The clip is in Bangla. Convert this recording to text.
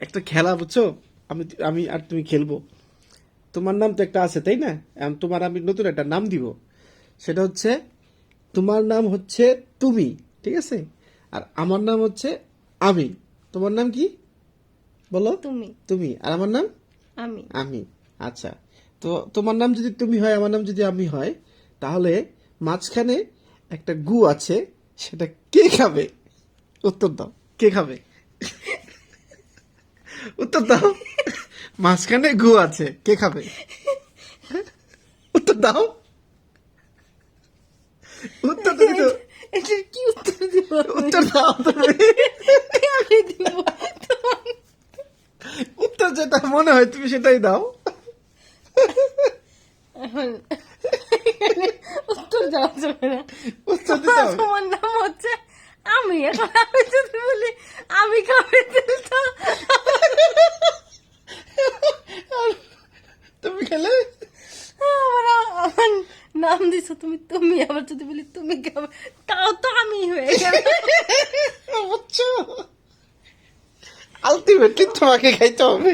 একটা খেলা বুঝছো, আমি আমি আর তুমি খেলবো। তোমার নাম তো একটা আছে তাই না? এখন তোমার আমি নতুন একটা নাম দিব। সেটা হচ্ছে, তোমার নাম হচ্ছে তুমি, ঠিক আছে? আর আমার নাম হচ্ছে আমি। তোমার নাম কি বলো? তুমি। তুমি। আর আমার নাম আমি। আমি। আচ্ছা, তো তোমার নাম যদি তুমি হয়, আমার নাম যদি আমি হয়, তাহলে মাঝখানে একটা গু আছে, সেটা কে খাবে? উত্তর দাও, কে খাবে? উত্তর দাও। মাঝখানে গু আছে, কে খাবে? উত্তর দাও। উত্তর তো দিতে, এটা কি উত্তর দিব আমি? উত্তর দাও তুমি। আমি দিব। উত্তর যেটা মনে হয় তুমি সেটাই দাও। এখন এখানে উত্তর দেওয়া যাবে না। উত্তর দিতে হবে। তোমার নাম হচ্ছে আমি, এখন আমি যদি বলি আমি খাবে তাহলে তো তুমি খেলে আমার আমার নাম দিছো তুমি, তুমি আবার যদি বলি তুমি খাবে তাও তো আমি হয়ে গেল। বুঝছো, আলটিমেটলি তোমাকে খাইতে হবে।